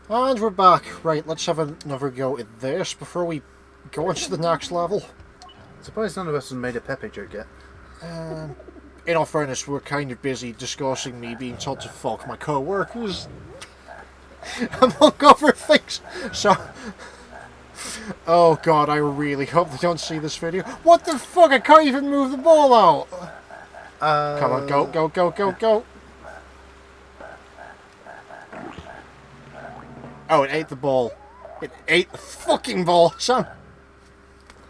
And we're back. Right, let's have another go at this before we go on to the next level. Surprised none of us has made a Pepe joke yet. In all fairness, we're kind of busy discussing me being told to fuck my co-workers, among other things. So, oh god, I really hope they don't see this video. What the fuck? I can't even move the ball out. Come on, go, go, go, go, go. Oh, it ate the ball. It ate the fucking ball, son.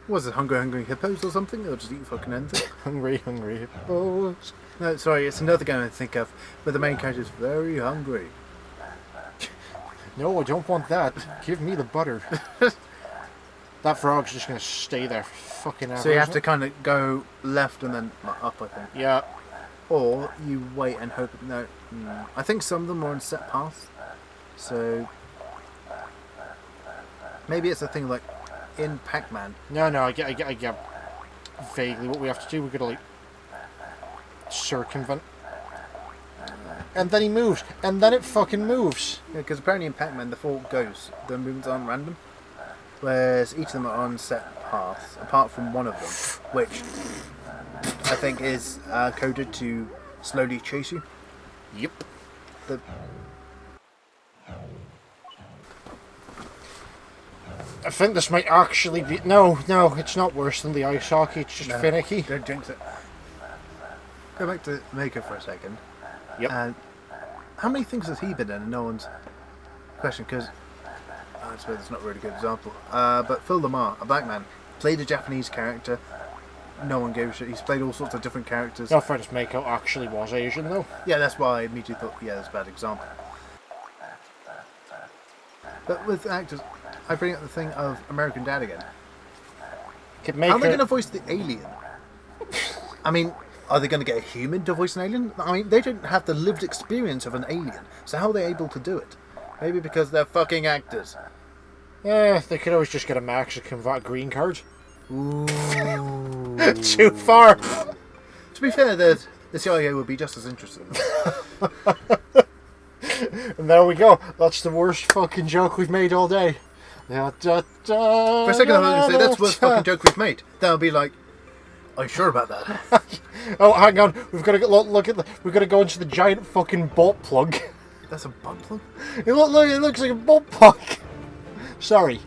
Was it Hungry Hippos or something? Or just eat fucking anything? Hungry hippos. No, sorry, it's another game I think of, but the main character is very hungry. No, I don't want that. Give me the butter. That frog's just gonna stay there for fucking hours. So you have to kind of go left and then up, I think. Yeah. Or you wait and hope... No. I think some of them are on set paths. So... Maybe it's a thing like in Pac-Man. No, I get vaguely what we have to do. We're gonna like circumvent, and then he moves, and then it fucking moves. Yeah, because apparently in Pac-Man the fault goes, the movements aren't random, whereas each of them are on set paths, apart from one of them, which I think is coded to slowly chase you. Yep. I think this might actually be... No, it's not worse than the ice hockey, it's just finicky. Don't jinx it. Go back to Mako for a second. Yep. How many things has he been in? No one's question, because I suppose it's not a really good example. But Phil Lamar, a black man, played a Japanese character. No one gave a shit. He's played all sorts of different characters. No, fairness, Mako actually was Asian, though. Yeah, that's why I immediately thought, yeah, that's a bad example. But with actors, I bring up the thing of American Dad again. How are they going to voice the alien? I mean, are they going to get a human to voice an alien? I mean, they don't have the lived experience of an alien, so how are they able to do it? Maybe because they're fucking actors. Yeah, they could always just get a Mexican green card. Ooh. Too far. To be fair, the CIA would be just as interested. And there we go. That's the worst fucking joke we've made all day. For a second, I was going to say that's the worst fucking joke we've made. That would be like, are you sure about that? Oh, hang on. We've got to look at the. We've got to go into the giant fucking butt plug. That's a butt plug? It looks like a butt plug. Sorry.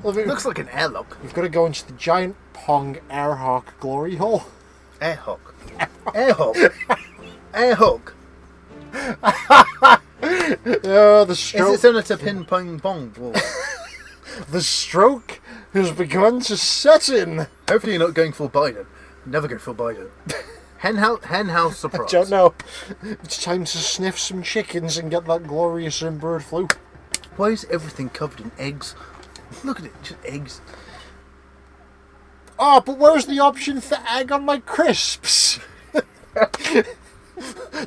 It looks like an airlock. We've got to go into the giant Pong Airhawk glory hole. Airhawk. Airhawk. Airhawk. The stroke. Is it similar to ping pong bong? The stroke has begun to set in. Hopefully you're not going full Biden. Never go full Biden. Hen house surprise. I don't know. It's time to sniff some chickens and get that glorious bird flu. Why is everything covered in eggs? Look at it, just eggs. Oh, but where's the option for egg on my crisps?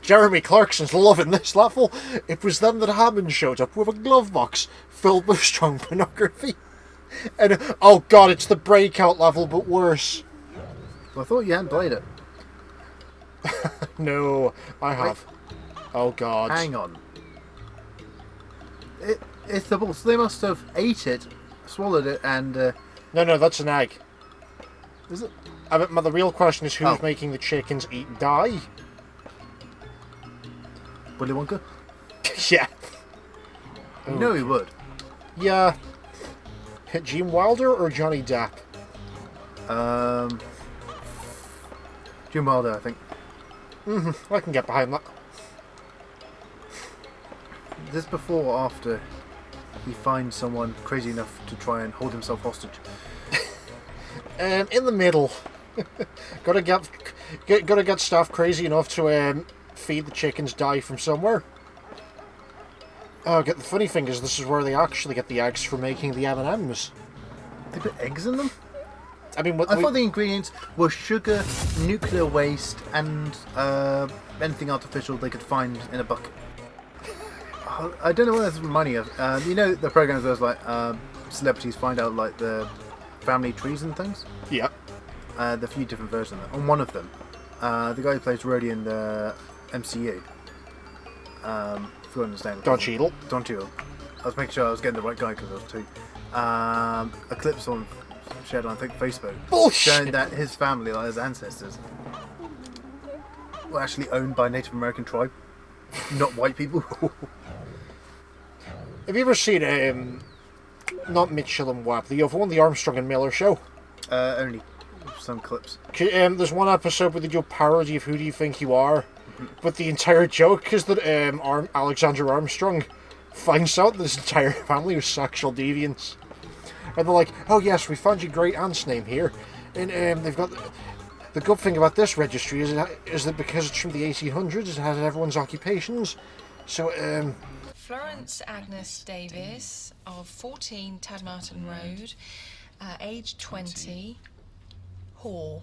Jeremy Clarkson's loving this level. It was then that Hammond showed up with a glove box filled with strong pornography. And, oh god, it's the breakout level, but worse. Well, I thought you hadn't played it. No, I have. Wait. Oh god. Hang on. It's the ball, so they must have ate it, swallowed it, and... No, that's an egg. Is it? I mean, the real question is who's making the chickens die? Willy Wonka? Yeah. You know he would. Yeah. Gene Wilder or Johnny Depp? Gene Wilder, I think. I can get behind that. This before or after he finds someone crazy enough to try and hold himself hostage? In the middle. gotta get staff crazy enough to feed the chickens, die from somewhere. Oh, the funny thing is, this is where they actually get the eggs for making the M&ms. They put eggs in them? I mean, I thought the ingredients were sugar, nuclear waste, and anything artificial they could find in a bucket. I don't know what that's reminding of. You know the programs where there's like celebrities find out like the family trees and things? Yeah. The few different versions of that. On one of them, the guy who plays Rhodey in the MCU, if you understand. Don Cheadle. Don Cheadle. I was making sure I was getting the right guy because there was two. A clip on shared on I think Facebook showing that his family, like his ancestors, were actually owned by a Native American tribe, not white people. Have you ever seen not Mitchell and Webb, the other one, the Armstrong and Miller show? Only some clips. There's one episode where they do a parody of Who Do You Think You Are, but the entire joke is that Alexander Armstrong finds out that his entire family was sexual deviants. And they're like, oh yes, we found your great aunt's name here. And they've got... The good thing about this registry is that because it's from the 1800s, it has everyone's occupations. So, Florence Agnes Davis of 14 Tadmarton Road, age 20, whore.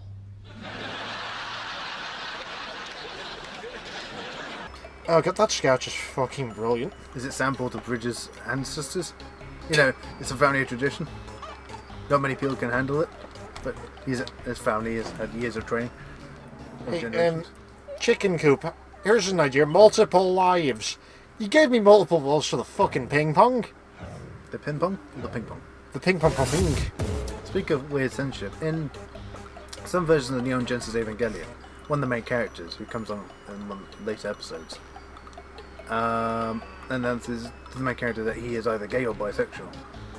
Oh god, that sketch is fucking brilliant. Is it sampled of Bridges' ancestors? You know, it's a family tradition. Not many people can handle it, but his family has had years of training. Hey, Chicken Coop, here's an idea. Multiple lives. You gave me multiple balls for the fucking ping pong. The ping pong? The ping pong. The ping pong pong. Speak of weird censorship, in some versions of Neon Genesis Evangelion, one of the main characters who comes on in one of the later episodes, announces to the main character that he is either gay or bisexual.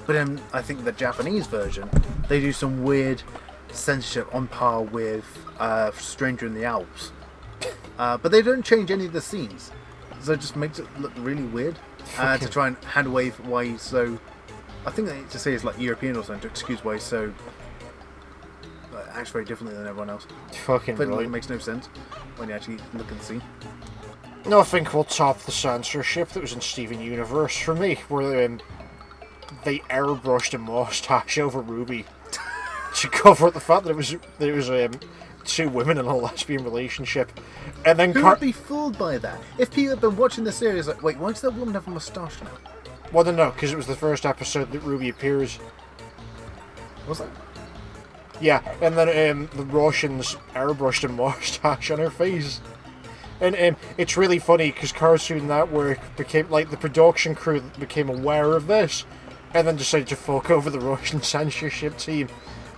But in, I think, the Japanese version, they do some weird censorship on par with Stranger in the Alps. But they don't change any of the scenes. So it just makes it look really weird to try and hand wave why he's so... I think they need to say it's like European or something to excuse why he's so... acts very differently than everyone else. Fucking but brilliant. it makes no sense when you actually look at the scene. Nothing will top the censorship that was in Steven Universe for me, where they airbrushed a mustache over Ruby to cover up the fact that it was two women in a lesbian relationship, and then who would be fooled by that? If people had been watching the series, like, wait, why does that woman have a moustache now? Well, no, because it was the first episode that Ruby appears. Was that? Yeah, and then the Russians airbrushed a mustache on her face. And it's really funny because Cartoon Network became, like, the production crew became aware of this and then decided to fuck over the Russian censorship team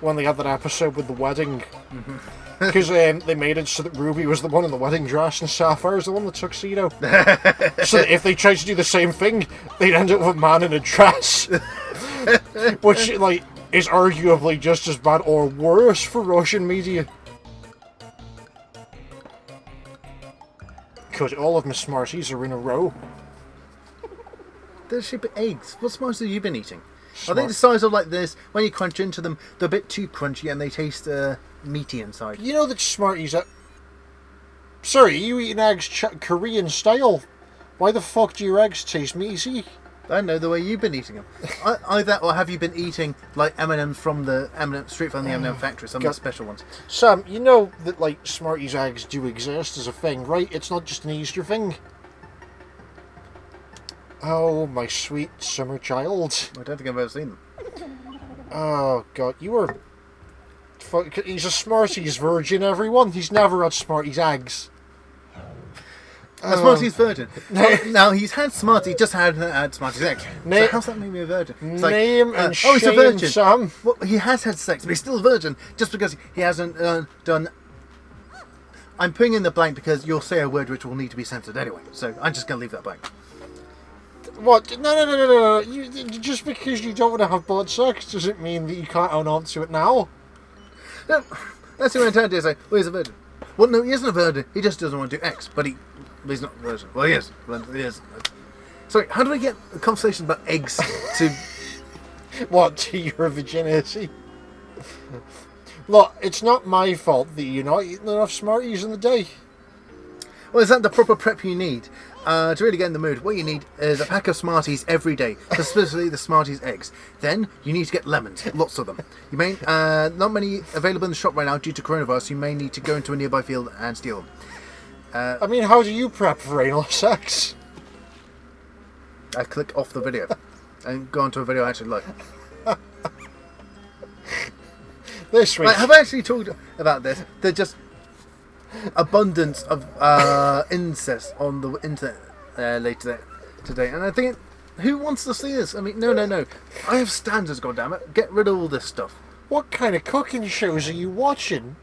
when they had that episode with the wedding. Because they made it so that Ruby was the one in the wedding dress and Sapphire was the one in the tuxedo. So that if they tried to do the same thing, they'd end up with a man in a dress. Which, like, is arguably just as bad or worse for Russian media. Because all of my Smarties are in a row. They're shaped eggs. What Smarties have you been eating? Are they the size of like this? When you crunch into them, they're a bit too crunchy and they taste meaty inside. You know that Smarties are... Sorry, are you eating eggs Korean style? Why the fuck do your eggs taste meaty? I don't know the way you've been eating them. Either or have you been eating like M&ms from the straight from the M&M factory, some of the special ones? Sam, you know that like Smarties eggs do exist as a thing, right? It's not just an Easter thing. Oh, my sweet summer child. I don't think I've ever seen them. Oh god, you were... He's a Smarties virgin, everyone. He's never had Smarties eggs. A Smarties virgin. Now he's had Smarties, just had Smarties eggs. So how's that make me a virgin? It's name and shame, he's a virgin. Sam. Well, he has had sex, but he's still a virgin just because he hasn't done. I'm putting in the blank because you'll say a word which will need to be censored anyway. So I'm just going to leave that blank. What? No. You, just because you don't want to have blood sex doesn't mean that you can't own on to it now. No, that's what I'm trying to say. Well, he's a virgin. Well, no, he isn't a virgin. He just doesn't want to do X, but he's not a virgin. Well, he is. He is. Sorry, how do we get a conversation about eggs to... What, to your virginity? Look, it's not my fault that you're not eating enough Smarties in the day. Well, is that the proper prep you need? To really get in the mood, what you need is a pack of Smarties every day, specifically the Smarties eggs. Then you need to get lemons, lots of them. You may not many available in the shop right now due to coronavirus. You may need to go into a nearby field and steal them. I mean, how do you prep for anal sex? I click off the video and go onto a video I actually like. This week, have I actually talked about this? They're just abundance of incest on the internet later today, and I think Who wants to see this? I mean, no. I have standards, goddammit. Get rid of all this stuff. What kind of cooking shows are you watching?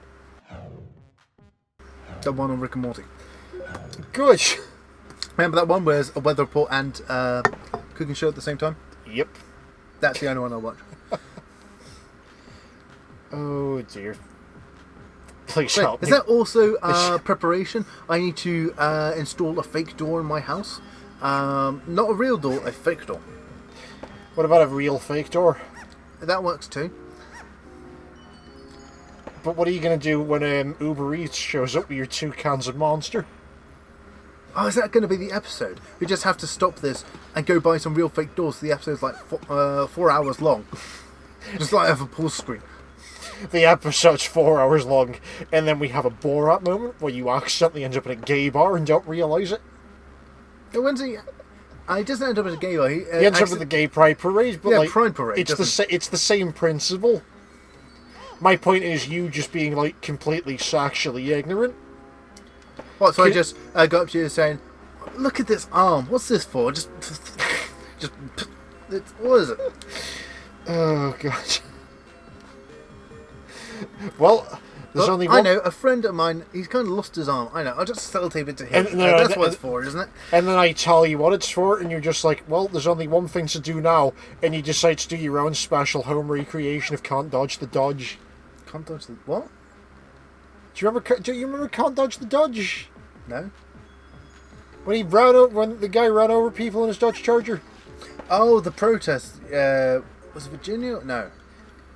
The one on Rick and Morty. Good. Remember that one where there's a weather report and cooking show at the same time? Yep. That's the only one I'll watch. Oh dear. Please Wait, help me. is that also preparation? I need to install a fake door in my house. Not a real door, a fake door. What about a real fake door? That works too. But what are you going to do when Uber Eats shows up with your 2 cans of Monster? Oh, is that going to be the episode? We just have to stop this and go buy some real fake doors. The episode's like 4 hours long. Just like have a pause screen. The episode's 4 hours long, and then we have a Borat moment where you accidentally end up in a gay bar and don't realise it. When's he? He doesn't end up at a gay bar. He ends up at the gay pride parade, but yeah, pride parade. It's the same principle. My point is you just being like completely sexually ignorant. What? So I just go up to you saying, "Look at this arm. What's this for?" Just, what is it? Oh god. Well, there's only one. I know a friend of mine. He's kind of lost his arm. I know. I'll just sellotape it to him. That's what it's for, isn't it? And then I tell you what it's for, and you're just like, "Well, there's only one thing to do now," and you decide to do your own special home recreation of Can't Dodge the Dodge. Can't dodge the what? Do you remember Can't Dodge the Dodge? No. When the guy ran over people in his Dodge Charger. Oh, the protest. Was it Virginia? No,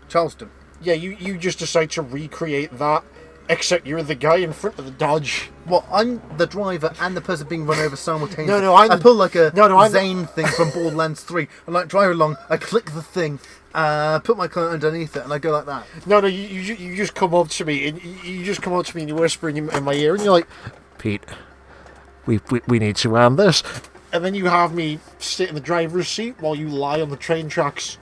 Charleston. Yeah, you just decide to recreate that, except you're the guy in front of the Dodge. Well, I'm the driver and the person being run over simultaneously. No, I pull like a Zane thing from Borderlands 3. I like drive along, I click the thing, put my car underneath it, and I go like that. No, you just come up to me, and you whisper in my ear, and you're like, Pete, we need to end this. And then you have me sit in the driver's seat while you lie on the train tracks.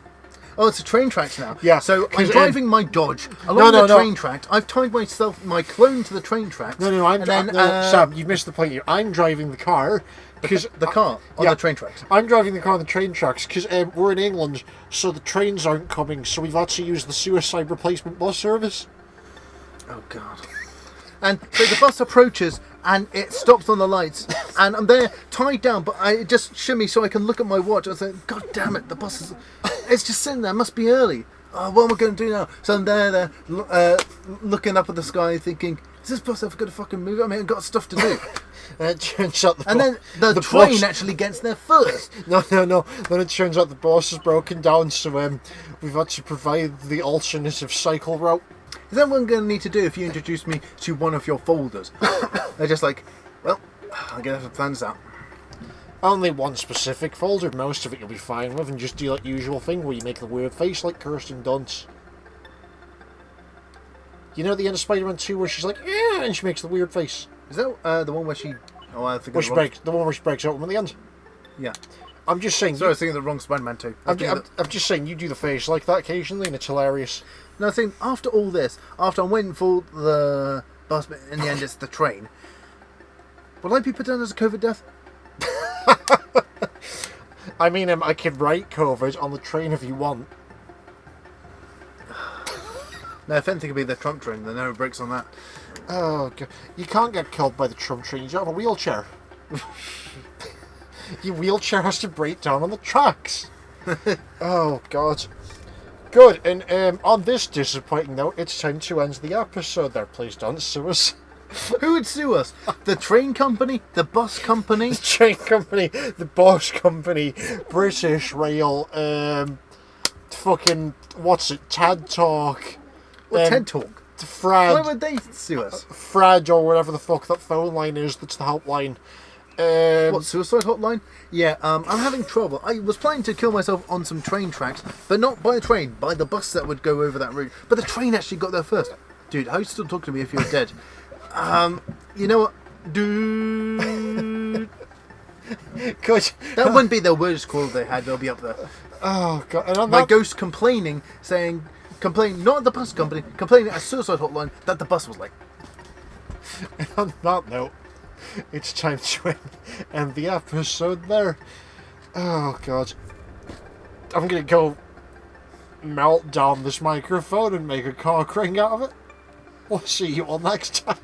Oh, it's a train tracks now. Yeah. So I'm driving my Dodge along the train track. I've tied my clone to the train tracks. Sam, you missed the point here. I'm driving the car. Because the car on the train tracks. I'm driving the car on the train tracks because we're in England, so the trains aren't coming, so we've had to use the suicide replacement bus service. Oh, God. And so the bus approaches and it stops on the lights, and I'm there tied down, but I just shimmy so I can look at my watch. I was like, God damn it, the bus is... It's just sitting there, must be early. Oh, what am I going to do now? So I'm there, looking up at the sky thinking, is this bus ever going to fucking move? I mean, I've got stuff to do. And it turns out then the train actually gets there first. No. Then it turns out the bus is broken down, so we've had to provide the alternative cycle route. Is that what I'm going to need to do if you introduce me to one of your folders? They're just like, well, I'll get the plans out. Only one specific folder. Most of it you'll be fine with, and just do that usual thing where you make the weird face like Kirsten Dunst. You know at the end of Spider-Man 2 where she's like, yeah, and she makes the weird face. Is that the one where she... Oh, I think the one where she breaks open at the end? Yeah. I'm just saying... Sorry, I was thinking of the wrong Spider-Man 2. I'm just saying you do the face like that occasionally, and it's hilarious. No, I think after all this, after I'm waiting for the bus, but in the end it's the train, will I be put down as a COVID death? I mean, I could write COVID on the train if you want. No, if anything could be the Trump train, then no breaks on that. Oh, God. You can't get killed by the Trump train. You don't have a wheelchair. Your wheelchair has to break down on the tracks. Oh, God. Good, and on this disappointing note, it's time to end the episode there. Please don't sue us. Who would sue us? The train company? The bus company? The train company, the bus company, British Rail, fucking, what's it, TED Talk. What, TED Talk? Fred. Why would they sue us? Fred, or whatever the fuck that phone line is, that's the helpline. What, suicide hotline? Yeah, I'm having trouble. I was planning to kill myself on some train tracks, but not by a train, by the bus that would go over that route. But the train actually got there first. Dude, how are you still talking to me if you're dead? You know what? Dude. Good. That wouldn't be the worst call they had, they'll be up there. Oh, God. And on my ghost complaining, not at the bus company, complaining at a suicide hotline that the bus was late. On that note, it's time to end the episode there. Oh, God. I'm gonna go melt down this microphone and make a cock ring out of it. We'll see you all next time.